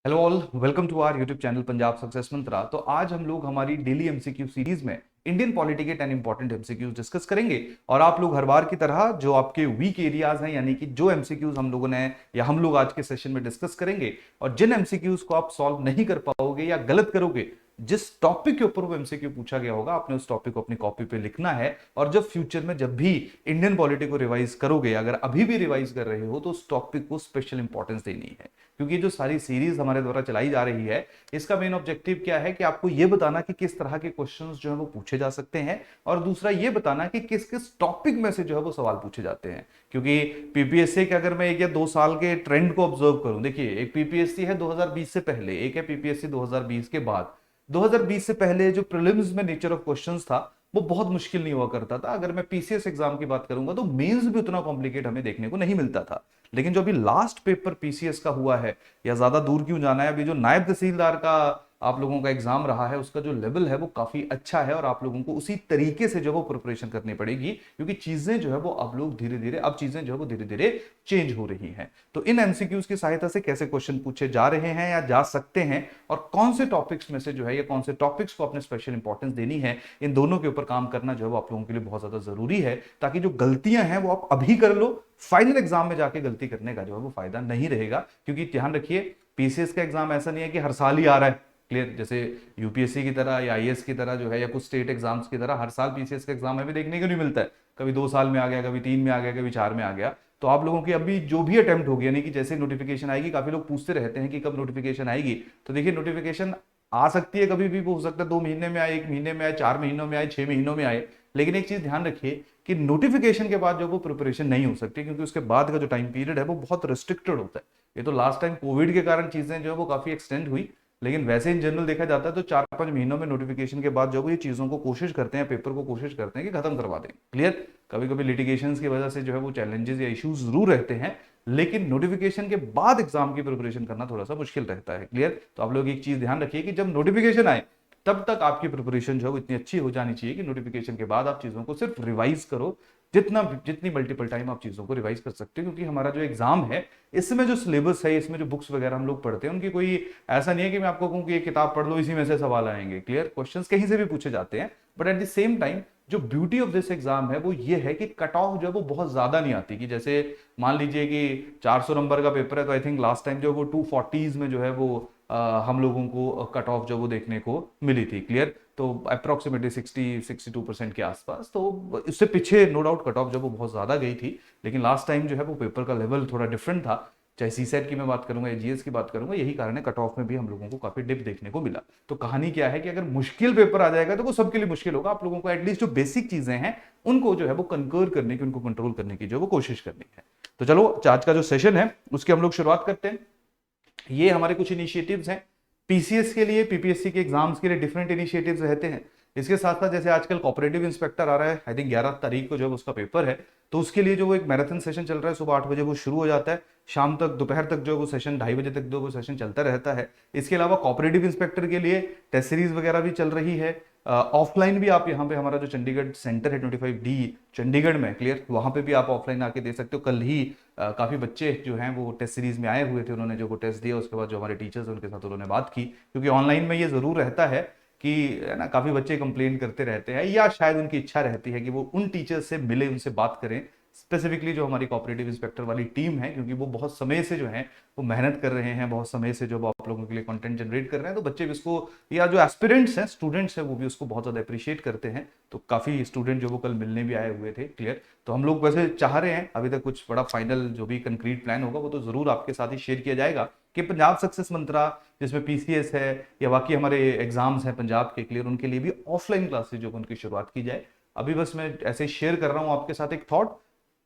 Hello all, welcome to our YouTube channel Punjab success Mantra. तो आज हम लोग हमारी डेली एमसीक्यू सीरीज में इंडियन पॉलिटी के 10 इंपॉर्टेंट एमसीक्यूज डिस्कस करेंगे। और आप लोग हर बार की तरह जो आपके वीक एरियाज हैं, यानी कि जो एमसीक्यूज हम लोगों ने या हम लोग आज के सेशन में डिस्कस करेंगे, और जिन एमसीक्यूज को आप सॉल्व नहीं कर पाओगे या गलत करोगे, जिस टॉपिक के ऊपर वो एमसीक्यू पूछा गया होगा, आपने उस टॉपिक को अपनी कॉपी पे लिखना है। और जब फ्यूचर में जब भी इंडियन पॉलिटी को रिवाइज करोगे, अगर अभी भी रिवाइज कर रहे हो, तो उस टॉपिक को स्पेशल इंपॉर्टेंस देनी है। क्योंकि जो सारी सीरीज हमारे द्वारा चलाई जा रही है, इसका मेन ऑब्जेक्टिव क्या है कि आपको यह बताना कि किस तरह के क्वेश्चंस जो है वो पूछे जा सकते हैं, और दूसरा ये बताना कि किस किस टॉपिक में से जो है वो सवाल पूछे जाते हैं। क्योंकि पीपीएससी के अगर मैं 1 या 2 साल के ट्रेंड को ऑब्जर्व करूं, देखिए एक पीपीएससी है 2020 से पहले, एक है पीपीएससी 2020 के बाद। 2020 से पहले जो प्रीलिम्स में नेचर ऑफ क्वेश्चंस था वो बहुत मुश्किल नहीं हुआ करता था। अगर मैं पीसीएस एग्जाम की बात करूंगा तो मेंस भी उतना कॉम्प्लिकेट हमें देखने को नहीं मिलता था। लेकिन जो अभी लास्ट पेपर पीसीएस का हुआ है, या ज्यादा दूर क्यों जाना है, अभी जो नायब तहसीलदार का आप लोगों का एग्जाम रहा है, उसका जो लेवल है वो काफी अच्छा है। और आप लोगों को उसी तरीके से जो वो प्रिपरेशन करनी पड़ेगी, क्योंकि चीजें जो है वो अब लोग धीरे धीरे अब चीजें जो है वो धीरे धीरे चेंज हो रही हैं। तो इन एमसीक्यूज की सहायता से कैसे क्वेश्चन पूछे जा रहे हैं या जा सकते हैं, और कौन से टॉपिक्स में से जो है या कौन से टॉपिक्स को अपने स्पेशल इंपॉर्टेंस देनी है, इन दोनों के ऊपर काम करना जो है वो आप लोगों के लिए बहुत ज्यादा जरूरी है। ताकि जो गलतियां हैं वो आप अभी कर लो, फाइनल एग्जाम में जाके गलती करने का जो है वो फायदा नहीं रहेगा। क्योंकि ध्यान रखिए, पीसीएस का एग्जाम ऐसा नहीं है कि हर साल ही आ रहा है। क्लियर, जैसे यूपीएससी की तरह या आईएएस की तरह जो है, या कुछ स्टेट एग्जाम्स की तरह हर साल पीसीएस का एग्जाम हमें देखने को नहीं मिलता है। कभी 2 साल में आ गया, कभी 3 में आ गया, कभी 4 में आ गया। तो आप लोगों की अभी जो भी अटेम्प्ट होगी, यानी कि जैसे नोटिफिकेशन आएगी, काफी लोग पूछते रहते हैं कि कब नोटिफिकेशन आएगी। तो देखिए, नोटिफिकेशन आ सकती है कभी भी, वो हो सकता है 2 महीने में आए, 1 महीने में आए, 4 महीनों में आए, 6 महीनों में आए। लेकिन एक चीज ध्यान रखिए कि नोटिफिकेशन के बाद जो वो प्रिपरेशन नहीं हो सकती, क्योंकि उसके बाद का जो टाइम पीरियड है वो बहुत रिस्ट्रिक्टेड होता है। ये तो लास्ट टाइम कोविड के कारण चीजें जो है वो काफी एक्सटेंड हुई। लेकिन वैसे इन जनरल देखा जाता है तो 4-5 महीनों में नोटिफिकेशन के बाद जो वो ये चीजों को कोशिश करते हैं, पेपर को कोशिश करते हैं कि खत्म करवा दें। क्लियर, कभी कभी लिटिगेशंस की वजह से जो है वो चैलेंजेस या इश्यूज जरूर रहते हैं, लेकिन नोटिफिकेशन के बाद एग्जाम की प्रिपरेशन करना थोड़ा सा मुश्किल रहता है। क्लियर, तो आप लोग एक चीज ध्यान रखिए कि जब नोटिफिकेशन आए, तब तक आपकी प्रिपरेशन जो है वो इतनी अच्छी हो जानी चाहिए कि नोटिफिकेशन के बाद आप चीजों को सिर्फ रिवाइज करो। जितनी मल्टीपल टाइम आप चीजों को रिवाइज कर सकते हो, क्योंकि हमारा जो एग्जाम है, इसमें जो सिलेबस है, इसमें जो बुक्स वगैरह हम लोग पढ़ते हैं, उनकी कोई ऐसा नहीं है कि मैं आपको कहूँ कि ये किताब पढ़ लो इसी में से सवाल आएंगे। क्लियर, क्वेश्चंस कहीं से भी पूछे जाते हैं। But at the same time जो ब्यूटी ऑफ दिस एग्जाम है वो ये है कि कट ऑफ जो है वो बहुत ज्यादा नहीं आती। कि जैसे मान लीजिए कि 400 नंबर का पेपर है, तो आई थिंक लास्ट टाइम जो वो 240s में जो है वो हम लोगों को कट ऑफ जो वो देखने को मिली थी। क्लियर, तो अप्रोक्सीमेटली 60-62% के आसपास। तो इससे पीछे नो डाउट कट ऑफ जब वो बहुत ज्यादा गई थी, लेकिन लास्ट टाइम जो है वो पेपर का लेवल थोड़ा डिफरेंट था। चाहे सीसेट की मैं बात करूंगा या जीएस की बात करूंगा, यही कारण है कट ऑफ में भी हम लोगों को काफी डिप देखने को मिला। तो कहानी क्या है कि अगर मुश्किल पेपर आ जाएगा तो वो सबके लिए मुश्किल होगा। आप लोगों को एटलीस्ट जो बेसिक चीजें हैं उनको जो है वो कंकर करने की, उनको कंट्रोल करने की जो वो कोशिश करनी है। तो चलो, आज का जो सेशन है उसकी हम लोग शुरुआत करते हैं। ये हमारे कुछ इनिशिएटिव्स हैं पीसीएस के लिए, पीपीएससी के एग्जाम्स के लिए डिफरेंट इनिशिएटिव्स रहते हैं। इसके साथ साथ जैसे आजकल कॉपरेटिव इंस्पेक्टर आ रहा है, आई थिंक 11 तारीख को जो है उसका पेपर है, तो उसके लिए जो वो एक मैराथन सेशन चल रहा है, सुबह 8 बजे वो शुरू हो जाता है, शाम तक दोपहर तक जो है वो सेशन 2:30 बजे तक जो वो सेशन चलता रहता है। इसके अलावा कॉपरेटिव इंस्पेक्टर के लिए टेस्ट सीरीज वगैरह भी चल रही है। ऑफलाइन भी आप यहाँ पे, हमारा जो चंडीगढ़ सेंटर है 25D चंडीगढ़ में, क्लियर, वहां पे भी आप ऑफलाइन आके दे सकते हो। कल ही काफी बच्चे जो हैं वो टेस्ट सीरीज में आए हुए थे, उन्होंने जो वो टेस्ट दिया, उसके बाद जो हमारे टीचर्स हैं उनके साथ उन्होंने बात की। क्योंकि ऑनलाइन में ये जरूर रहता है कि, है ना, काफी बच्चे कंप्लेन करते रहते हैं, या शायद उनकी इच्छा रहती है कि वो उन टीचर्स से मिले, उनसे बात करें, स्पेसिफिकली जो हमारी कोऑपरेटिव इंस्पेक्टर वाली टीम है, क्योंकि वो बहुत समय से जो है वो मेहनत कर रहे हैं, बहुत समय से जो वो आप लोगों के लिए कंटेंट जनरेट कर रहे हैं। तो बच्चे भी इसको, या जो एस्पिरेंट्स हैं, स्टूडेंट्स हैं, वो भी उसको बहुत ज्यादा अप्रिशिएट करते हैं। तो काफी स्टूडेंट जो वो कल मिलने भी आए हुए थे। क्लियर, तो हम लोग वैसे चाह रहे हैं, अभी तक कुछ बड़ा फाइनल जो भी कंक्रीट प्लान होगा वो तो जरूर आपके साथ ही शेयर किया जाएगा, कि पंजाब सक्सेस मंत्रा जिसमें पीसीएस है या बाकी हमारे एग्जाम्स हैं पंजाब के, क्लियर, उनके लिए भी ऑफलाइन क्लासेस जो उनकी शुरुआत की जाए। अभी बस मैं ऐसे शेयर कर रहा हूं आपके साथ एक थॉट।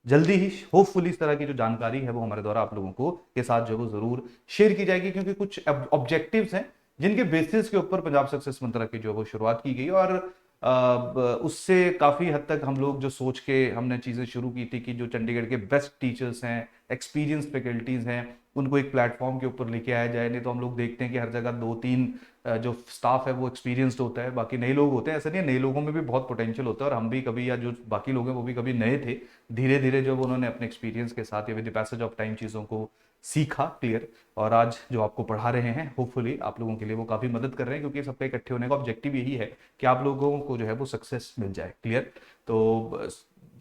जल्दी ही होपफुली इस तरह की जो जानकारी है वो हमारे द्वारा आप लोगों को के साथ जो वो जरूर शेयर की जाएगी, क्योंकि कुछ ऑब्जेक्टिव्स हैं जिनके बेसिस के ऊपर पंजाब सक्सेस मंत्रा की जो वो शुरुआत की गई। और उससे काफी हद तक हम लोग जो सोच के हमने चीजें शुरू की थी कि जो चंडीगढ़ के बेस्ट टीचर्स हैं, एक्सपीरियंस फैकल्टीज हैं, उनको एक प्लेटफॉर्म के ऊपर लेके आया जाए। नहीं तो हम लोग देखते हैं कि हर जगह 2-3 जो स्टाफ है वो एक्सपीरियंस्ड होता है, बाकी नए लोग होते हैं। ऐसा नहीं है, नए लोगों में भी बहुत पोटेंशियल होता है, और हम भी कभी, या जो बाकी लोग हैं वो भी कभी नए थे। धीरे धीरे जो उन्होंने अपने एक्सपीरियंस के साथ या with the passage of time चीज़ों को सीखा। क्लियर। और आज जो आपको पढ़ा रहे हैं होपफुली आप लोगों के लिए वो काफी मदद कर रहे हैं, क्योंकि सबका इकट्ठे होने का ऑब्जेक्टिव यही है कि आप लोगों को जो है वो सक्सेस मिल जाए। क्लियर। तो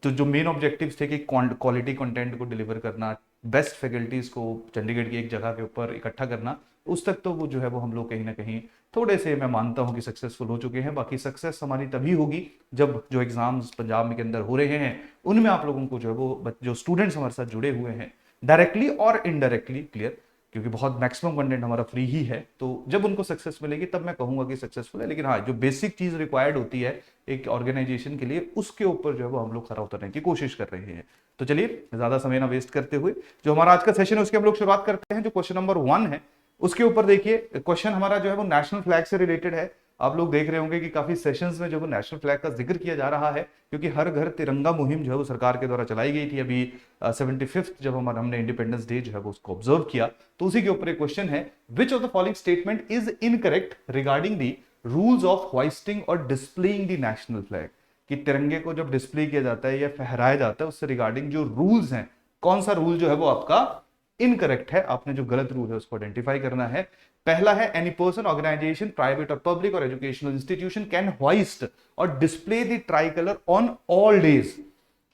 जो मेन ऑब्जेक्टिव्स थे कि क्वालिटी कंटेंट को डिलीवर करना, बेस्ट फैकल्टीज को चंडीगढ़ की एक जगह के ऊपर इकट्ठा करना, उस तक तो वो जो है वो हम लोग कहीं ना कहीं थोड़े से मैं मानता हूं कि सक्सेसफुल हो चुके हैं। बाकी सक्सेस हमारी तभी होगी जब जो एग्जाम्स पंजाब में के अंदर हो रहे हैं उनमें आप लोगों को जो है वो जो स्टूडेंट्स हमारे साथ जुड़े हुए हैं डायरेक्टली और इनडायरेक्टली, क्लियर, क्योंकि बहुत मैक्सिमम कंटेंट हमारा फ्री ही है, तो जब उनको सक्सेस मिलेगी तब मैं कहूंगा कि सक्सेसफुल है। लेकिन हाँ, जो बेसिक चीज रिक्वायर्ड होती है एक ऑर्गेनाइजेशन के लिए, उसके ऊपर जो है वो हम लोग खरा उतरने की कोशिश कर रहे हैं। तो चलिए ज्यादा समय ना वेस्ट करते हुए जो हमारा आज का सेशन है उसकी हम लोग शुरुआत करते हैं। जो क्वेश्चन नंबर 1 है उसके ऊपर देखिए, क्वेश्चन हमारा जो है वो नेशनल फ्लैग से रिलेटेड है। आप लोग देख रहे होंगे कि काफी सेशंस में जो वो नेशनल फ्लैग का जिक्र किया जा रहा है, क्योंकि हर घर तिरंगा मुहिम जो है वो सरकार के द्वारा चलाई गई थी। अभी 75th जब हमने इंडिपेंडेंस डे जो है वो उसको ऑब्जर्व किया, तो उसी के ऊपर एक क्वेश्चन है, which of the following statement is incorrect regarding the rules of hoisting और डिस्प्लेइंग द नेशनल फ्लैग। कि तिरंगे को जब डिस्प्ले किया जाता है या फहराया जाता है उससे रिगार्डिंग जो रूल्स हैं, कौन सा रूल जो है वो आपका इनकरेक्ट है। आपने जो गलत रूल है उसको आइडेंटिफाई करना है। पहला है, एनी पर्सन, ऑर्गेनाइजेशन, प्राइवेट और पब्लिक और एजुकेशनल इंस्टीट्यूशन कैन होइस्ट और display the try colour on all days.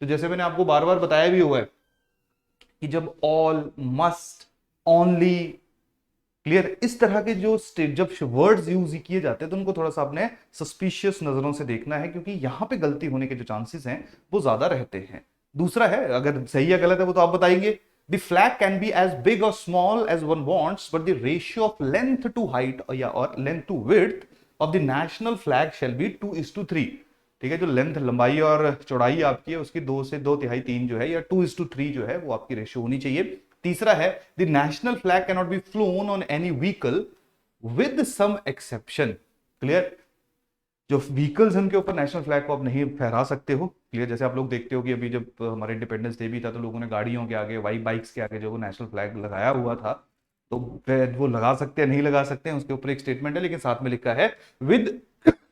तो जैसे मैंने आपको बार बार बताया भी हुआ है कि जब ऑल, मस्ट, ओनली, क्लियर, इस तरह के जो जब वर्ड्स यूज किए जाते हैं तो उनको थोड़ा सा आपने सस्पिशियस नजरों से देखना है, क्योंकि यहां पे गलती होने के जो चांसेस हैं वो ज्यादा रहते हैं। दूसरा है, अगर सही या गलत है वो तो आप बताएंगे, the flag can be as big or small as one wants but the ratio of length to height या और length to width of the national flag shall be 2:3। ठीक है, जो लेंथ, लंबाई और चौड़ाई आपकी है उसकी 2 से 2/3 3 जो है या 2:3 जो है वो आपकी रेशियो होनी चाहिए। तीसरा है, the national flag can not be flown on any vehicle with some exception. Clear, जो व्हीकल्स उनके ऊपर नेशनल फ्लैग को आप नहीं फहरा सकते हो। क्लियर, जैसे आप लोग देखते हो कि अभी जब हमारे इंडिपेंडेंस डे भी था तो लोगों ने गाड़ियों के आगे, बाइक्स के आगे जो वो नेशनल फ्लैग लगाया हुआ था, तो वो लगा सकते हैं नहीं लगा सकते हैं उसके ऊपर एक स्टेटमेंट है, लेकिन साथ में लिखा है विद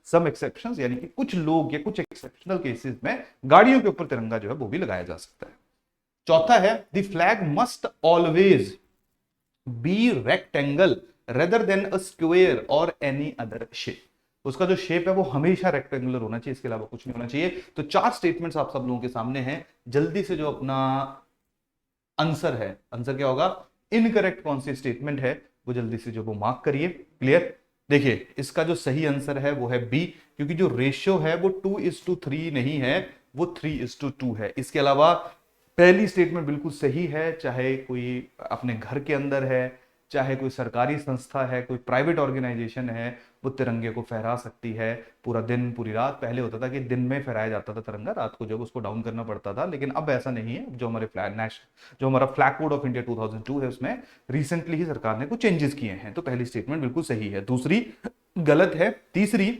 सम एक्सेप्शंस, यानी कि कुछ लोग या कुछ एक्सेप्शनल केसेस में गाड़ियों के ऊपर तिरंगा जो है वो भी लगाया जा सकता है। चौथा है, the flag must always be rectangle rather than a square और एनी अदर शेप। उसका जो शेप है वो हमेशा रेक्टेंगुलर होना चाहिए, इसके अलावा कुछ नहीं होना चाहिए। तो 4 स्टेटमेंट्स आप सब लोगों के सामने हैं। जल्दी से जो अपना आंसर है, आंसर क्या होगा, इनकरेक्ट कौन सी स्टेटमेंट है वो जल्दी से जो वो मार्क करिए। क्लियर, देखिए इसका जो सही आंसर है वो है बी, क्योंकि जो रेशियो है वो 2:3 नहीं है, वो 3:2 है। इसके अलावा पहली स्टेटमेंट बिल्कुल सही है, चाहे कोई अपने घर के अंदर है, चाहे कोई सरकारी संस्था है, कोई प्राइवेट ऑर्गेनाइजेशन है, वो तिरंगे को फहरा सकती है पूरा दिन पूरी रात। पहले होता था कि दिन में फहराया जाता था तिरंगा, रात को जब उसको डाउन करना पड़ता था, लेकिन अब ऐसा नहीं है। जो हमारे जो हमारा फ्लैग कोड ऑफ इंडिया 2002 है उसमें रिसेंटली ही सरकार ने कुछ चेंजेस किए हैं। तो पहली स्टेटमेंट बिल्कुल सही है, दूसरी गलत है, तीसरी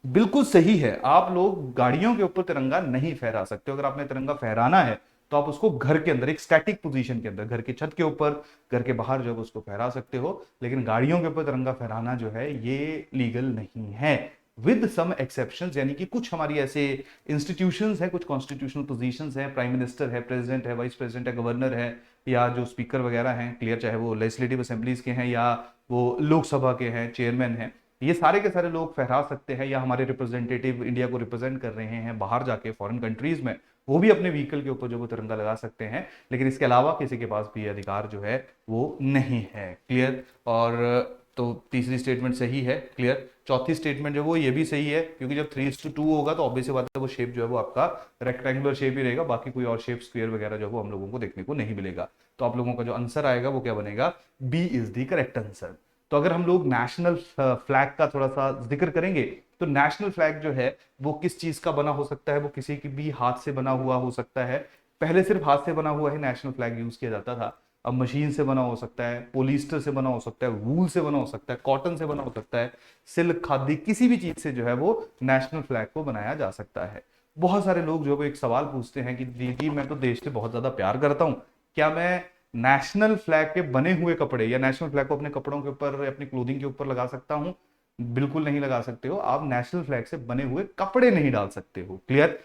बिल्कुल सही है। आप लोग गाड़ियों के ऊपर तिरंगा नहीं फहरा सकते। अगर आपने तिरंगा फहराना है तो आप उसको घर के अंदर एक स्टैटिक पोजीशन के अंदर, घर की छत के ऊपर, घर के बाहर जो है उसको फहरा सकते हो, लेकिन गाड़ियों के ऊपर तिरंगा फहराना जो है ये लीगल नहीं है, विद सम एक्सेप्शंस। यानी कि कुछ हमारी ऐसे इंस्टीट्यूशंस हैं, कुछ कॉन्स्टिट्यूशनल पोजीशंस हैं, प्राइम मिनिस्टर है, प्रेसिडेंट है, वाइस प्रेसिडेंट है, गवर्नर है, या जो स्पीकर वगैरह हैं, क्लियर, चाहे वो लेजिस्लेटिव असेंबलीज के हैं या वो लोकसभा के हैं, चेयरमैन हैं, ये सारे के सारे लोग फहरा सकते हैं। या हमारे रिप्रेजेंटेटिव इंडिया को रिप्रेजेंट कर रहे हैं बाहर जाके फॉरेन कंट्रीज में, वो भी अपने व्हीकल के ऊपर जो वो तिरंगा लगा सकते हैं, लेकिन इसके अलावा किसी के पास भी अधिकार जो है वो नहीं है। क्लियर, और तो तीसरी स्टेटमेंट सही है। क्लियर, चौथी स्टेटमेंट जो वो ये भी सही है, क्योंकि जब 3:2 होगा तो ऑब्वियस बात है वो शेप जो है वो आपका रेक्टेंगुलर शेप ही रहेगा, बाकी कोई और शेप स्क्वायर वगैरह जो है वो हम लोगों को देखने को नहीं मिलेगा। तो आप लोगों का जो आंसर आएगा वो क्या बनेगा, B is the correct answer. तो अगर हम लोग नेशनल फ्लैग का थोड़ा सा जिक्र करेंगे तो नेशनल फ्लैग जो है वो किस चीज का बना हो सकता है, वो किसी की भी हाथ से बना हुआ हो सकता है। पहले सिर्फ हाथ से बना हुआ ही नेशनल फ्लैग यूज किया जाता था, अब मशीन से बना हो सकता है, पोलिस्टर से बना हो सकता है, वूल से बना हो सकता है, कॉटन से बना हो सकता है, सिल्क, खादी, किसी भी चीज से जो है वो नेशनल फ्लैग को बनाया जा सकता है। बहुत सारे लोग जो है एक सवाल पूछते हैं कि दीदी मैं तो देश से बहुत ज्यादा प्यार करता हूं, क्या मैं नेशनल फ्लैग के बने हुए कपड़े या नेशनल फ्लैग को अपने कपड़ों के ऊपर, अपनी क्लोथिंग के ऊपर लगा सकता हूं? बिल्कुल नहीं लगा सकते हो। आप नेशनल फ्लैग से बने हुए कपड़े नहीं डाल सकते हो। क्लियर,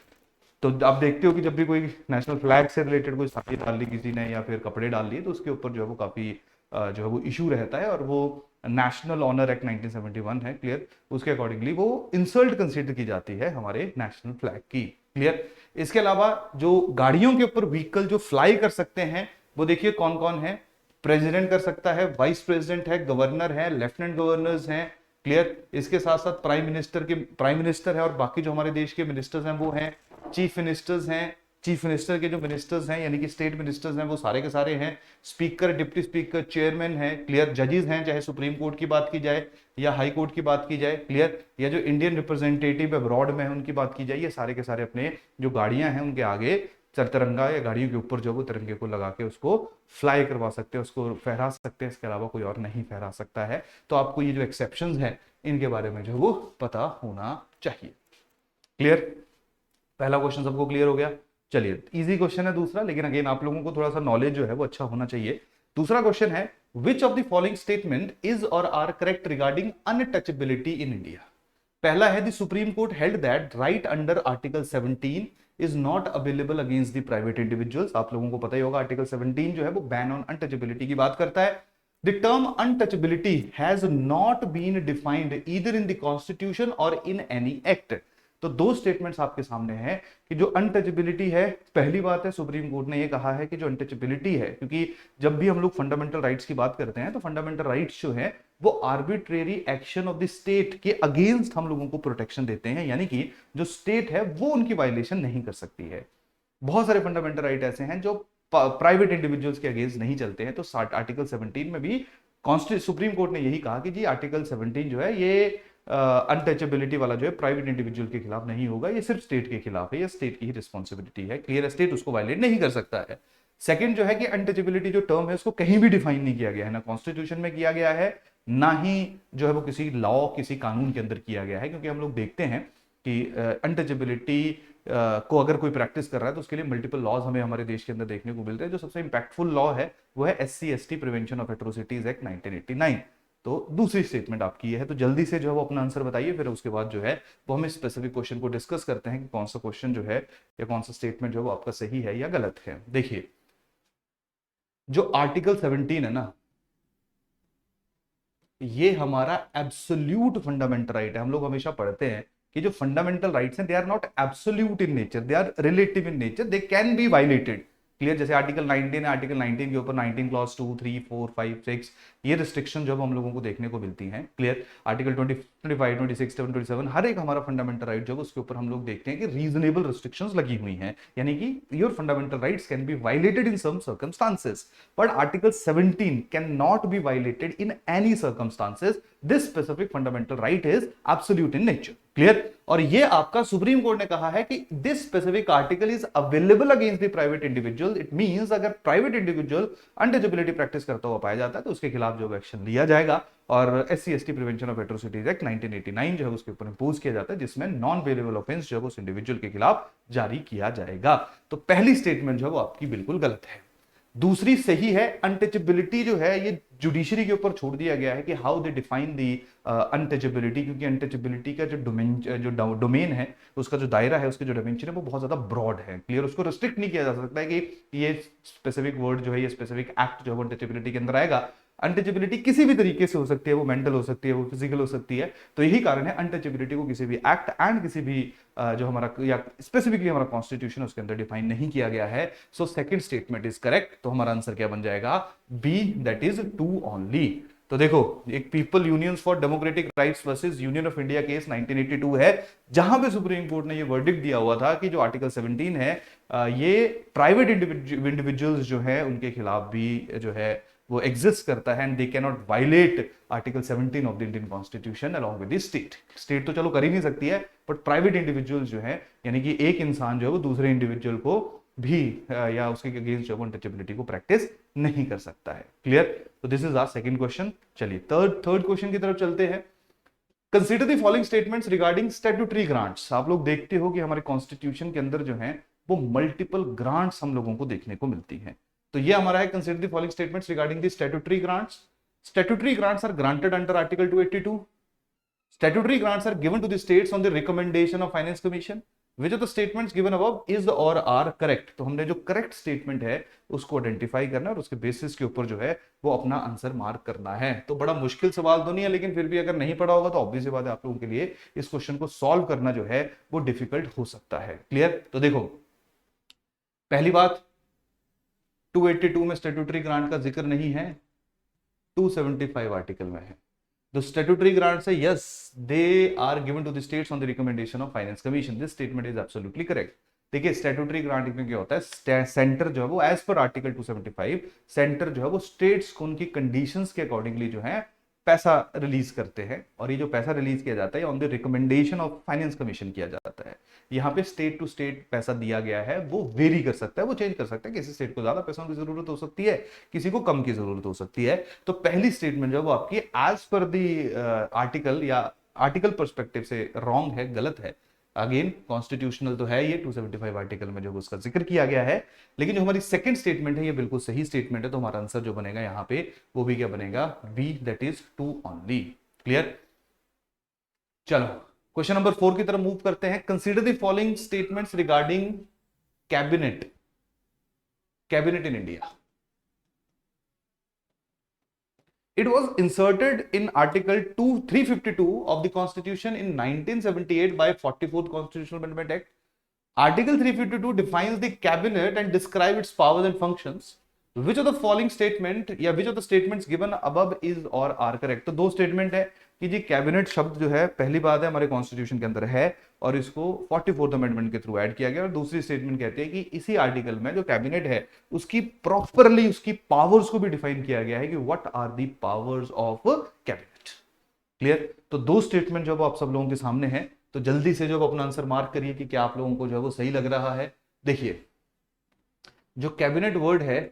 तो आप देखते हो कि जब भी कोई नेशनल फ्लैग से रिलेटेड कोई साड़ी डाल ली किसी ने या फिर कपड़े डाल लिए तो उसके ऊपर जो है वो काफी जो है वो इशू रहता है, और वो नेशनल ऑनर एक्ट 1971 है, क्लियर, उसके अकॉर्डिंगली वो इंसल्ट कंसीडर की जाती है हमारे नेशनल फ्लैग की, क्लियर। इसके अलावा जो गाड़ियों के ऊपर व्हीकल जो फ्लाई कर सकते हैं वो देखिए कौन कौन है। प्रेसिडेंट कर सकता है, वाइस प्रेसिडेंट है, गवर्नर है, लेफ्टिनेंट गवर्नर्स हैं, क्लियर। इसके साथ साथ प्राइम मिनिस्टर है और बाकी जो हमारे देश के मिनिस्टर्स हैं वो हैं, चीफ मिनिस्टर्स हैं, चीफ मिनिस्टर के जो मिनिस्टर्स हैं यानी कि स्टेट मिनिस्टर्स हैं वो सारे के सारे हैं, स्पीकर, डिप्टी स्पीकर, चेयरमैन है, क्लियर, जजेस हैं, चाहे सुप्रीम कोर्ट की बात की जाए या हाई कोर्ट की बात की जाए, क्लियर, या जो इंडियन रिप्रेजेंटेटिव अब्रॉड में है उनकी बात की जाए, ये सारे के सारे अपने जो गाड़ियां हैं उनके आगे तिरंगा या गाड़ियों के ऊपर जो वो तिरंगे को लगा के उसको फ्लाई करवा सकते हैं, उसको फहरा सकते हैं, इसके अलावा कोई और नहीं फहरा सकता है। तो आपको ये जो एक्सेप्शंस हैं इनके बारे में जो वो पता होना चाहिए, क्लियर। पहला क्वेश्चन सबको क्लियर हो गया। चलिए इजी क्वेश्चन है दूसरा, लेकिन अगेन आप लोगों को थोड़ा सा नॉलेज जो है वो अच्छा होना चाहिए। दूसरा क्वेश्चन है, which of the following statement is और are correct regarding untouchability in India. पहला है, the Supreme Court held that right under Article 17 is not available against the private individuals. आप लोगों को पता ही होगा आर्टिकल 17 जो है वो बैन ऑन अनटचेबिलिटी की बात करता है। The term untouchability has not been defined either in the constitution और इन एनी एक्ट। तो दो स्टेटमेंट्स आपके सामने हैं कि जो अनटचेबिलिटी है, पहली बात है सुप्रीम कोर्ट ने ये कहा है कि जो अनटचेबिलिटी है, क्योंकि जब भी हम लोग फंडामेंटल राइट्स की बात करते हैं तो फंडामेंटल राइट्स जो है वो arbitrary action of the state के अगेंस्ट हम लोगों को प्रोटेक्शन देते हैं, यानी कि जो स्टेट है वो उनकी वायलेशन नहीं कर सकती है। बहुत सारे फंडामेंटल राइट ऐसे हैं जो प्राइवेट इंडिविजुअल्स के अगेंस्ट नहीं चलते हैं। तो आर्टिकल 17 में भी सुप्रीम कोर्ट ने यही कहा कि जी आर्टिकल 17 जो है ये अनटचेबिलिटी वाला जो है प्राइवेट इंडिविजुअल के खिलाफ नहीं होगा, ये सिर्फ स्टेट के खिलाफ है, ये स्टेट की ही रिस्पॉन्सिबिलिटी है, क्लियर। स्टेट उसको वायलेट नहीं कर सकता है। सेकंड जो है कि अनटचेबिलिटी जो टर्म है उसको कहीं भी डिफाइन नहीं किया गया है, ना कॉन्स्टिट्यूशन में किया गया है, ना ही जो है वो किसी लॉ किसी कानून के अंदर किया गया है। क्योंकि हम लोग देखते हैं कि अनटचेबिलिटी को अगर कोई प्रैक्टिस कर रहा है तो उसके लिए मल्टीपल लॉज हमें हमारे देश के अंदर देखने को मिलते हैं। जो सबसे इंपैक्टफुल लॉ है वो है SC/ST prevention of atrocities act 1989। तो दूसरी स्टेटमेंट आपकी है। तो जल्दी से जो है वो अपना आंसर बताइए, फिर उसके बाद जो है वो हम स्पेसिफिक क्वेश्चन को डिस्कस करते हैं कि कौन सा क्वेश्चन जो है या कौन सा स्टेटमेंट जो है वो आपका सही है या गलत है। देखिए जो आर्टिकल 17 है ना, ये हमारा एब्सोल्यूट फंडामेंटल राइट है। हम लोग हमेशा पढ़ते हैं कि जो फंडामेंटल राइट्स हैं they are not absolute in nature, they are relative in nature, they can be violated, clear. जैसे आर्टिकल 19 है, आर्टिकल 19 के ऊपर 19 क्लॉज 2, 3, 4, 5, 6 ये रिस्ट्रिक्शन जो हम लोगों को देखने को मिलती हैं, क्लियर। आर्टिकल 20, 25, 26, 27 हर एक हमारा फंडामेंटल राइट जो है उसके ऊपर हम लोग देखते हैं कि रीजनेबल रिस्ट्रिक्शंस लगी हुई हैं, यानी कि your fundamental rights can be violated in some circumstances, but article 17 can not be violated in any circumstances. This specific fundamental right is absolute in nature, clear. और ये आपका सुप्रीम कोर्ट ने कहा है कि this specific article is available against the private individual. It means अगर private individual untouchability practice करता हुआ पाया जाता है तो उसके खिलाफ जो एक्शन लिया जाएगा। और SC/ST prevention of atrocities act 1989 जो है उसके ऊपर इंपोज किया जाता है, जिसमें नॉन बेलेबल ऑफेंस जो है उस इंडिविजुअल के खिलाफ जारी किया जाएगा। तो पहली स्टेटमेंट जो है वो आपकी बिल्कुल गलत है। दूसरी सही है, अनटचेबिलिटी जो है ये जुडिशरी के ऊपर छोड़ दिया गया है कि how they define the untouchability, क्योंकि अनटचेबिलिटी का जो डोमेन है, उसका जो दायरा है, उसके जो डायमेंशन है वो बहुत ज्यादा ब्रॉड है, क्लियर। उसको रिस्ट्रिक्ट नहीं किया जा सकता है कि ये स्पेसिफिक वर्ड जो है, ये स्पेसिफक एक्ट जो है वो अनटचेबिलिटी के अंदर आएगा। अनटचेबिलिटी किसी भी तरीके से हो सकती है, वो मेंटल हो सकती है, वो फिजिकल हो सकती है। तो यही कारण है अनटचेबिलिटी को किसी भी एक्ट एंड किसी भी जो हमारा या स्पेसिफिकली हमारा कॉन्स्टिट्यूशन उसके अंदर डिफाइन नहीं किया गया है। So second statement is correct. तो हमारा आंसर क्या बन जाएगा? B, that is two only. तो देखो, एक people unions for democratic rights versus union of India case 1982 है, जहां पे सुप्रीम कोर्ट ने ये वर्डिक्ट दिया हुआ था कि जो आर्टिकल 17 है ये प्राइवेट इंडिविजुअल्स जो है उनके खिलाफ भी जो है वो एग्जिस्ट करता है, and they can not violate article 17 of the Indian constitution along with the state. State तो चलो कर ही नहीं सकती है, बट प्राइवेट इंडिविजुअल्स जो है, यानी कि एक इंसान जो है वो दूसरे इंडिविजुअल को भी या उसके अगेंस्ट जो है अनटचेबिलिटी को प्रैक्टिस नहीं कर सकता है, क्लियर। तो this is our second question. चलिए थर्ड क्वेश्चन की तरफ चलते हैं। Consider the following statements regarding statutory grants. आप लोग देखते हो कि हमारे कॉन्स्टिट्यूशन के अंदर जो है वो मल्टीपल ग्रांट्स हम लोगों को देखने को मिलती हैं। तो ये हमारा है, consider the following statements regarding the statutory grants. Statutory grants are granted under article 282। Statutory grants are given to the states on the recommendation of Finance Commission. Which of the statements given above is और are correct. तो हमने जो correct statement है उसको identify करना है और उसके बेसिस के ऊपर जो है वो अपना आंसर मार्क करना है। तो बड़ा मुश्किल सवाल तो नहीं है, लेकिन फिर भी अगर नहीं पढ़ा होगा तो ऑब्वियस सी बात है आप लोगों के लिए इस क्वेश्चन को सॉल्व करना जो है वो डिफिकल्ट हो सकता है। क्लियर? तो देखो, पहली बात, 282 में स्टैट्यूटरी ग्रांट का जिक्र नहीं है, 275 आर्टिकल में है। The statutory grants say yes, they are given to the states on the recommendation of finance commission. This statement is absolutely correct. देखिए, स्टैट्यूटरी ग्रांट में क्या होता है, सेंटर जो है वो एज पर आर्टिकल 275 सेंटर जो है वो स्टेट्स को उनकी कंडीशंस के अकॉर्डिंगली जो है पैसा रिलीज करते हैं, और ये जो पैसा रिलीज किया जाता है on the recommendation of finance commission किया जाता है। यहाँ पे स्टेट टू स्टेट पैसा दिया गया है, वो वेरी कर सकता है, वो चेंज कर सकता है, किसी स्टेट को ज्यादा पैसों की जरूरत हो सकती है, किसी को कम की जरूरत हो सकती है। तो पहली स्टेटमेंट जो है वो आपकी एज पर दी आर्टिकल या आर्टिकल परस्पेक्टिव से रॉन्ग है, गलत है। अगेन कॉन्स्टिट्यूशनल तो है ये, 275 आर्टिकल में जो उसका जिक्र किया गया है, लेकिन जो हमारी सेकंड स्टेटमेंट है ये बिल्कुल सही स्टेटमेंट है। तो हमारा आंसर जो बनेगा यहाँ पे वो भी क्या बनेगा, B, that is 2 only. Clear? चलो क्वेश्चन नंबर 4 की तरफ मूव करते हैं। Consider the following statements regarding cabinet in India. It was inserted in Article 352 of the Constitution in 1978 by 44th Constitutional Amendment Act. Article 352 defines the cabinet and describes its powers and functions. Which of the following statement या which of the statements given above is or are correct? तो दो statement है कि जी cabinet शब्द जो है पहली बात है हमारे कॉन्स्टिट्यूशन के अंदर है और इसको 44th अमेंडमेंट के थ्रू ऐड किया गया, और दूसरी स्टेटमेंट कहती है कि इसी आर्टिकल में जो कैबिनेट है उसकी प्रॉपरली उसकी पावर्स को भी डिफाइन किया गया है कि what are the powers of cabinet. Clear? तो दो स्टेटमेंट जो आप सब लोगों के सामने है, तो जल्दी से जो अपना आंसर मार्क करिए कि क्या आप लोगों को जो है वो सही लग रहा है। देखिए, जो कैबिनेट वर्ड है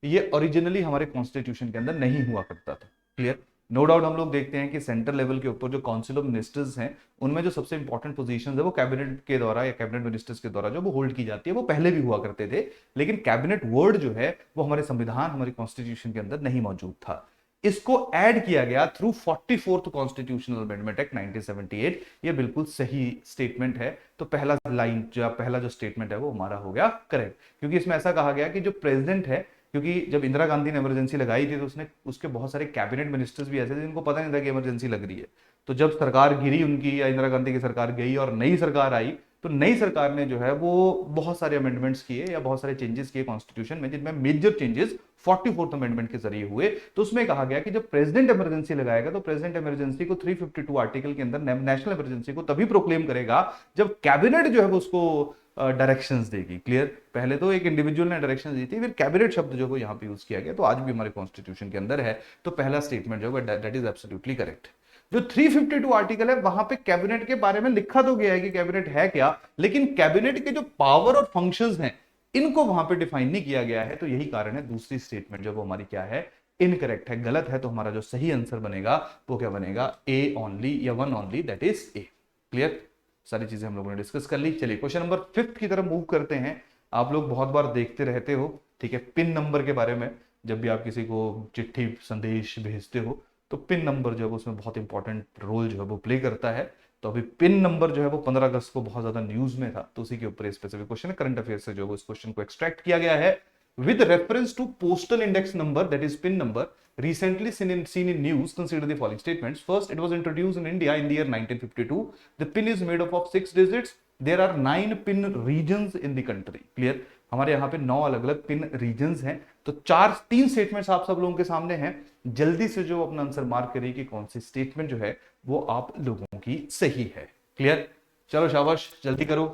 ये ओरिजिनली हमारे कॉन्स्टिट्यूशन के अंदर नहीं हुआ करता था। क्लियर? नो डाउट हम लोग देखते हैं कि सेंट्रल लेवल के ऊपर जो काउंसिल ऑफ मिनिस्टर्स हैं उनमें जो सबसे इंपॉर्टेंट पोजीशंस है वो कैबिनेट के द्वारा या कैबिनेट मिनिस्टर्स के द्वारा जो वो होल्ड की जाती है, वो पहले भी हुआ करते थे, लेकिन कैबिनेट वर्ड जो है वो हमारे संविधान हमारे कॉन्स्टिट्यूशन के अंदर नहीं मौजूद था। इसको ऐड किया गया through 44th constitutional amendment act 1978। ये बिल्कुल सही स्टेटमेंट है। तो पहला लाइन जो पहला जो स्टेटमेंट है वो हमारा हो गया करेक्ट, क्योंकि इसमें ऐसा कहा गया कि जो प्रेसिडेंट है, क्योंकि जब इंदिरा गांधी ने इमरजेंसी लगाई थी तो उसने उसके बहुत सारे कैबिनेट मिनिस्टर्स भी ऐसे थे जिनको पता नहीं था कि इमरजेंसी लग रही है। तो जब सरकार गिरी उनकी या इंदिरा गांधी की सरकार गई और नई सरकार आई, तो नई सरकार ने जो है वो बहुत सारे अमेंडमेंट्स किए या बहुत सारे चेंजेस किए कॉन्स्टिट्यूशन में, जिनमें मेजर चेंजेस 44th अमेंडमेंट के जरिए हुए। तो उसमें कहा गया कि जब प्रेसिडेंट इमरजेंसी लगाएगा तो प्रेसिडेंट इमरजेंसी को 352 आर्टिकल के अंदर नेशनल इमरजेंसी को तभी प्रोक्लेम करेगा जब कैबिनेट जो है वो उसको डायरेक्शंस देगी। क्लियर? पहले तो एक इंडिविजुअल ने डायरेक्शंस दी थी, फिर कैबिनेट शब्द जो है यहाँ पे यूज किया गया, तो आज भी हमारे कॉन्स्टिट्यूशन के अंदर है। तो पहला स्टेटमेंट जो है दैट इज एब्सोल्युटली करेक्ट। जो 352 आर्टिकल है वहां पे कैबिनेट के बारे में लिखा तो गया है कि कैबिनेट है क्या, लेकिन कैबिनेट के जो पावर और फंक्शंस हैं इनको वहां पे डिफाइन नहीं किया गया है। तो यही कारण है दूसरी स्टेटमेंट जो वो हमारी क्या है, इनकरेक्ट है, गलत है। तो हमारा जो सही आंसर बनेगा वो क्या बनेगा, ए ओनली या 1 only, that is a. Clear? सारी चीजें हम लोगों ने डिस्कस कर ली। चलिए क्वेश्चन नंबर 5 की तरफ मूव करते हैं। आप लोग बहुत बार देखते रहते हो, ठीक है, पिन नंबर के बारे में। जब भी आप किसी को चिट्ठी संदेश भेजते हो तो पिन नंबर जो है उसमें बहुत इंपॉर्टेंट रोल जो है वो प्ले करता है। तो अभी पिन नंबर जो है वो 15 अगस्त को बहुत ज्यादा न्यूज में था, तो उसी के ऊपर स्पेसिफिक क्वेश्चन है, करंट अफेयर से जो है इस क्वेश्चन को एक्सट्रैक्ट किया गया है। With reference to postal index number, that is PIN number, recently seen in news, consider the following statements. First, it was introduced in India in the year 1952. The PIN is made up of 6 digits. There are 9 PIN regions in the country. Clear? हमारे यहाँ पे 9 अलग अलग pin regions हैं। तो 3 statements आप सब लोगों के सामने हैं। जल्दी से जो अपना आंसर मार्क करिए कि कौन सी स्टेटमेंट जो है वो आप लोगों की सही है। क्लियर? चलो शाबाश, जल्दी करो।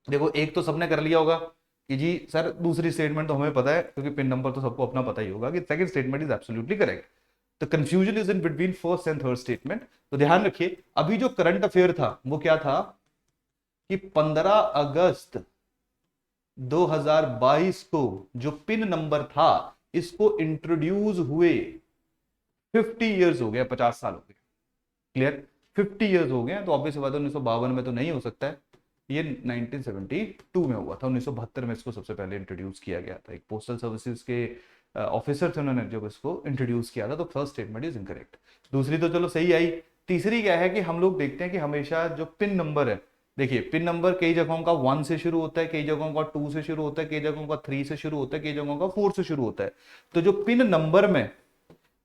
देखो, एक तो सबने कर लिया होगा कि जी सर दूसरी स्टेटमेंट तो हमें पता है, क्योंकि पिन नंबर तो सबको अपना पता ही होगा कि second statement is absolutely correct. तो confusion is in between first and third statement. तो ध्यान रखिए, अभी जो करंट अफेयर था वो क्या था कि 15 अगस्त 2022 को जो पिन नंबर था इसको इंट्रोड्यूस हुए 50 ईयर्स हो गए, 50 साल हो गए। क्लियर? 50 ईयर्स हो गए। तो ऑब्वियस बात है 1952 में तो नहीं हो सकता है, ये 1972 में हुआ था। 1972 में इसको सबसे पहले इंट्रोड्यूस किया गया था। एक पोस्टल सर्विसेज के ऑफिसर थे, उन्होंने जब इसको इंट्रोड्यूस किया था। तो फर्स्ट स्टेटमेंट इज इनकरेक्ट। दूसरी तो चलो सही आई। तीसरी क्या है कि हम लोग देखते हैं कि हमेशा जो पिन नंबर है देखिए पिन नंबर कई जगहों का 1 से शुरू होता है, कई जगहों का 2 से शुरू होता है, कई जगहों का 3 से शुरू होता है, कई जगहों का 4 से शुरू होता है। तो जो पिन नंबर में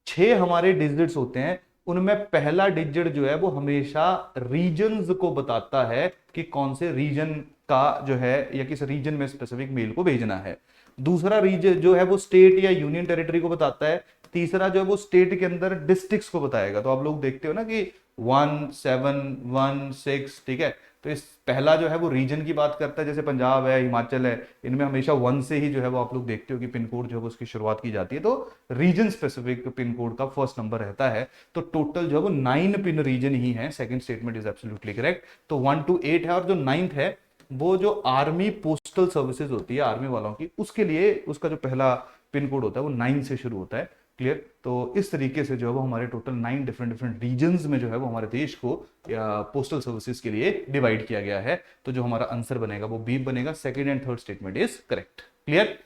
6 हमारे डिजिट्स होते हैं, उनमें पहला डिजिट जो है वो हमेशा रीजन्स को बताता है कि कौन से रीजन का जो है या किस रीजन में स्पेसिफिक मेल को भेजना है। दूसरा रीजन जो है वो स्टेट या यूनियन टेरिटरी को बताता है। तीसरा जो है वो स्टेट के अंदर डिस्ट्रिक्ट्स को बताएगा। तो आप लोग देखते हो ना कि 1 7 1 6, ठीक है। तो इस पहला जो है वो रीजन की बात करता है, जैसे पंजाब है, हिमाचल है, इनमें हमेशा 1 से ही जो है वो आप लोग देखते हो कि पिन कोड जो है उसकी शुरुआत की जाती है। तो रीजन स्पेसिफिक पिन कोड का फर्स्ट नंबर रहता है। तो टोटल जो है वो 9 पिन रीजन ही है। Second statement is absolutely correct. तो 1 to 8 है, और जो 9th है वो जो आर्मी पोस्टल सर्विसेज होती है आर्मी वालों की, उसके लिए उसका जो पहला पिन कोड होता है वो 9 से शुरू होता है। क्लियर। तो इस तरीके से जो है वो हमारे टोटल 9 डिफरेंट डिफरेंट रीजन्स में जो है वो हमारे देश को या पोस्टल सर्विसेज के लिए डिवाइड किया गया है। तो जो हमारा आंसर बनेगा वो बी बनेगा। Second and third statement is correct. Clear.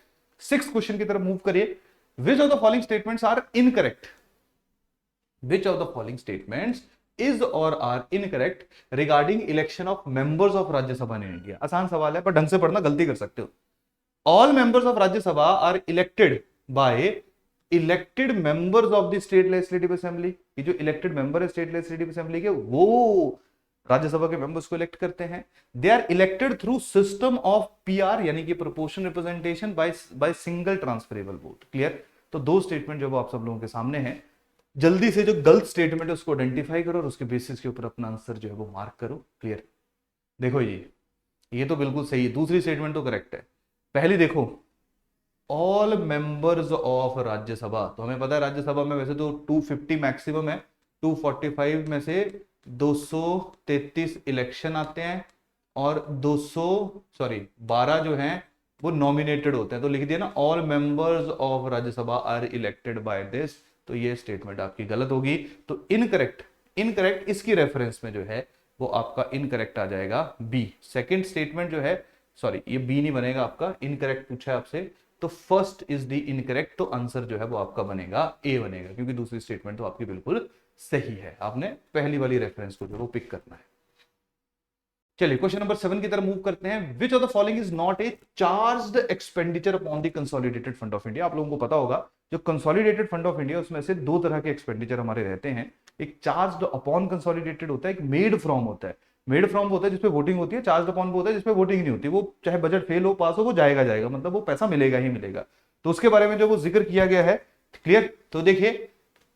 6th question की तरफ मूव करिए। Which of the following statements are incorrect? Which of the following statements is और are incorrect regarding election of members of Rajya Sabha in India? आसान सवाल है पर ढंग से पढ़ना, गलती कर सकते हो। All members of Rajya Sabha are elected by elected members of the state legislative assembly. ये जो इलेक्टेड मेंबर है स्टेट लेजिस्लेटिव असेंबली के, वो राज्यसभा के मेंबर्स को इलेक्ट करते हैं। They are elected through system of PR, यानी कि proportional representation by single transferable vote. Clear. तो दो स्टेटमेंट जो आप सब लोगों के सामने हैं। जल्दी से जो गलत स्टेटमेंट है उसको आइडेंटिफाई करो और उसके बेसिस के ऊपर अपना आंसर जो है वो मार्क करो। क्लियर। देखो ये तो बिल्कुल सही है, दूसरी स्टेटमेंट तो करेक्ट है। पहली देखो, ऑल मेंबर्स ऑफ राज्यसभा, तो हमें पता है राज्यसभा में वैसे तो 250 मैक्सिमम है, 245 में से 233 इलेक्शन आते हैं और 12 जो हैं वो नॉमिनेटेड होते हैं। तो लिख दिया ना, all members of Rajya Sabha are elected by this. तो ये स्टेटमेंट आपकी गलत होगी। तो इनकरेक्ट, इनकरेक्ट इसकी रेफरेंस में जो है वो आपका इनकरेक्ट आ जाएगा बी। सेकंड स्टेटमेंट जो है, सॉरी ये बी नहीं बनेगा आपका, इनकरेक्ट पूछा है आपसे, तो फर्स्ट इज द इनकरेक्ट। तो आंसर जो है वो आपका बनेगा ए बनेगा, क्योंकि दूसरी स्टेटमेंट तो आपकी बिल्कुल सही है। आपने पहली वाली रेफरेंस को जो वो पिक करना है। चलिए क्वेश्चन नंबर 7 की तरफ मूव करते हैं। विच of the following is not a charged expenditure upon the consolidated fund of India? आप लोगों को पता होगा जो कंसोलिडेटेड फंड ऑफ इंडिया उसमें से दो तरह के एक्सपेंडिचर हमारे रहते हैं। एक चार्ज्ड अपॉन कंसोलिडेटेड होता है, एक मेड फ्रॉम होता है। मेड फ्रॉम होता है जिसपे वोटिंग होती है, चार्ज अपॉन वो होता है जिसपे वोटिंग नहीं होती। वो चाहे बजट फेल हो पास हो, वो जाएगा जाएगा, मतलब वो पैसा मिलेगा ही मिलेगा। तो उसके बारे में जो वो जिक्र किया गया है। क्लियर। तो देखिए,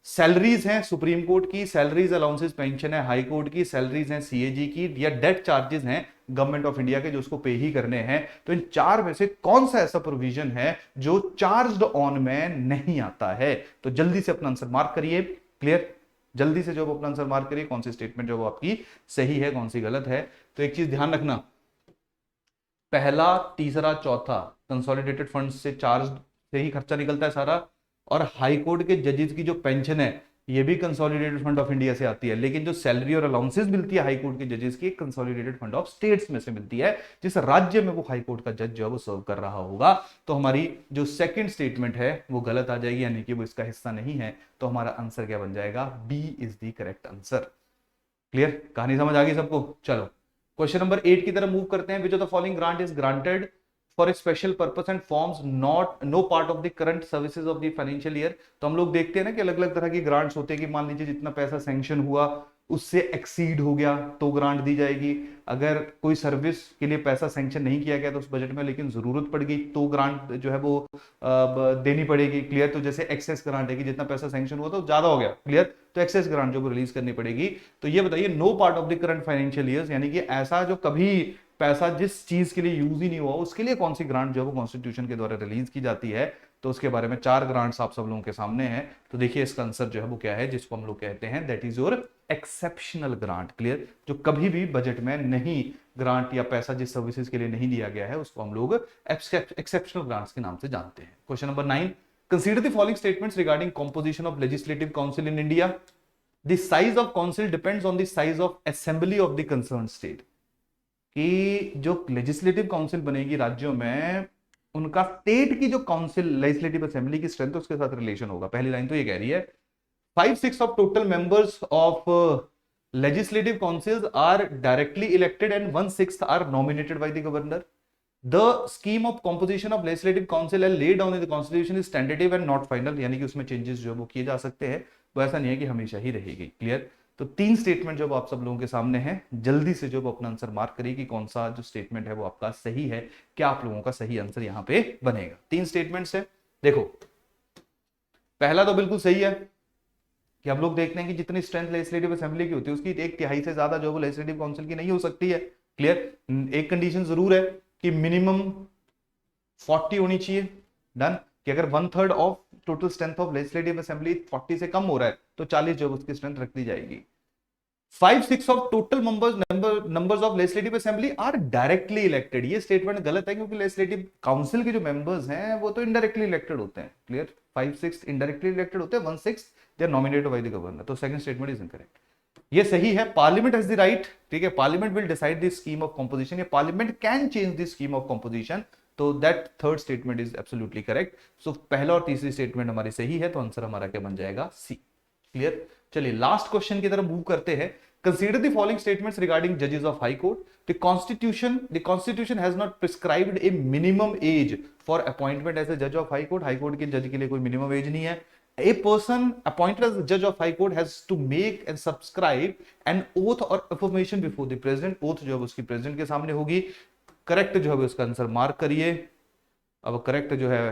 सैलरीज हैं सुप्रीम कोर्ट की, सैलरीज अलाउंसेस पेंशन है हाई कोर्ट की, सैलरीज हैं सीएजी की, या डेट चार्जेस हैं गवर्नमेंट ऑफ इंडिया के जो उसको पे ही करने हैं। तो इन चार में से कौन सा ऐसा प्रोविजन है जो चार्ज्ड ऑन में नहीं आता है? तो जल्दी से अपना आंसर मार्क करिए। क्लियर। जल्दी से जो अपना आंसर मार्क करिए, कौन सी स्टेटमेंट जो वो आपकी सही है, कौन सी गलत है। तो एक चीज ध्यान रखना, पहला तीसरा चौथा कंसोलिडेटेड फंड से चार्ज से ही खर्चा निकलता है सारा। और हाई कोर्ट के जजेस की जो पेंशन है ये भी कंसोलिडेटेड फंड ऑफ इंडिया से आती है। लेकिन जो सैलरी और अलाउंसेस मिलती है हाई कोर्ट के जजेस की, कंसोलिडेटेड फंड ऑफ स्टेट्स में से मिलती है, जिस राज्य में वो हाई कोर्ट का जज जो है वो सर्व कर रहा होगा। तो हमारी जो सेकंड स्टेटमेंट है वो गलत आ जाएगी, यानी कि वो इसका हिस्सा नहीं है। तो हमारा आंसर क्या बन जाएगा? B is the correct answer. Clear. कहानी समझ आ गई सबको? चलो क्वेश्चन नंबर 8 की तरफ मूव करते हैं। विच of the following grant is granted for a special purpose and forms not know part of the current services of the financial year? तो हम लोग देखते हैं ना कि अलग अलग तरह की ग्रांट्स होते हैं कि मान लीजिए जितना पैसा सैंक्शन हुआ उससे एक्सीड हो गया तो ग्रांट दी जाएगी। अगर कोई सर्विस के लिए पैसा सैंक्शन नहीं किया गया तो उस बजट में लेकिन जरूरत पड़ गई तो ग्रांट जो है वो देनी पड़ेगी। क्लियर। तो जैसे एक्सेस ग्रांट है कि जितना पैसा सैंक्शन हुआ तो ज्यादा हो गया। क्लियर। तो एक्सेस ग्रांट जो रिलीज करनी पड़ेगी। तो ये बताइए, no part of the current financial years, यानी कि ऐसा जो कभी पैसा जिस चीज के लिए यूज ही नहीं हुआ उसके लिए कौन सी ग्रांट जो है वो कॉन्स्टिट्यूशन के द्वारा रिलीज की जाती है? तो उसके बारे में 4 ग्रांट्स आप सब लोगों के सामने हैं। तो देखिए इसका आंसर जो है वो क्या है, जिसको हम लोग कहते हैं that is your exceptional grant. Clear. जो कभी भी बजट में नहीं ग्रांट या पैसा जिस सर्विसेज के लिए नहीं दिया गया है उसको हम लोग एक्सेप्शनल ग्रांट्स के नाम से जानते हैं। Question number 9, consider the following statements regarding composition of legislative council in India. The size of council depends on the size of assembly of the concern state. कि जो लेजिस्लेटिव काउंसिल बनेगी राज्यों में, उनका स्टेट की जो काउंसिल लेजिस्लेटिव असेंबली की strength उसके साथ रिलेशन होगा। पहली लाइन तो ये कह रही है 5/6 of total members of legislative councils are directly elected and 1/6 are nominated by the governor. The scheme of composition of legislative council as laid down in the constitution is tentative and not final, यानी कि उसमें changes जो वो किए जा सकते हैं, वो ऐसा नहीं है कि हमेशा ही रहेगी। क्लियर? तो 3 स्टेटमेंट जो आप सब लोगों के सामने हैं, जल्दी से जो अपना आंसर मार्क करिए कि कौन सा जो स्टेटमेंट है वो आपका सही है, क्या आप लोगों का सही आंसर यहाँ पे बनेगा। 3 स्टेटमेंट्स है। देखो, पहला तो बिल्कुल सही है कि हम लोग देखते हैं कि जितनी स्ट्रेंथ लेजिस्लेटिव असेंबली की होती है उसकी 1/3 से ज्यादा जो वो लेजिस्लेटिव काउंसिल की नहीं हो सकती है। क्लियर? एक कंडीशन जरूर है कि मिनिमम 40 होनी चाहिए। डन? कि अगर 1/3 of total strength of legislative assembly 40 से कम हो रहा है तो 40 जो उसकी स्ट्रेंथ रख दी जाएगी। 5/6 of total numbers of legislative assembly are directly elected. ये स्टेटमेंट गलत है क्योंकि लेजिस्लेटिव काउंसिल के जो मेंबर्स हैं वो तो इनडायरेक्टली इलेक्टेड होते हैं। क्लियर? 5/6 इनडायरेक्टली इलेक्टेड होते हैं, 1/6 they are nominated by the governor. तो सेकंड स्टेटमेंट इज इनकरेक्ट। ये सही है, पार्लियामेंट हैज द राइट, ठीक है, parliament will decide the scheme of composition, या parliament can change the scheme of composition. तो that third statement is absolutely correct. So पहला और तीसरी स्टेटमेंट हमारी सही है, तो आंसर हमारा क्या बन जाएगा? सी। क्लियर? चलिए लास्ट क्वेश्चन की तरफ मूव करते हैं। Consider the following statements regarding judges of High Court. The Constitution has not prescribed a minimum age for appointment as a judge of High Court. High Court के जज के लिए कोई minimum age नहीं है. A person appointed as a judge of High Court has to make and subscribe an oath or affirmation before the president. Oath जो है उसकी president के सामने होगी। Correct जो है उसका आंसर मार्क करिए। अब correct जो है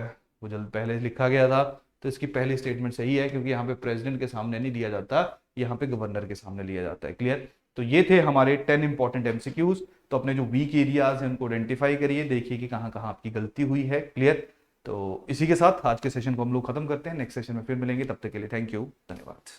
वो जल्द पहले लिखा गया था, तो इसकी पहली स्टेटमेंट सही है क्योंकि यहाँ पे प्रेसिडेंट के सामने नहीं लिया जाता, यहाँ पे गवर्नर के सामने लिया जाता है। क्लियर? तो ये थे हमारे 10 इंपॉर्टेंट एमसीक्यूज। तो अपने जो वीक एरियाज हैं उनको आइडेंटिफाई करिए, देखिए कि कहाँ कहाँ आपकी गलती हुई है। क्लियर? तो इसी के साथ आज के सेशन को हम लोग खत्म करते हैं। नेक्स्ट सेशन में फिर मिलेंगे, तब तक के लिए थैंक यू, धन्यवाद।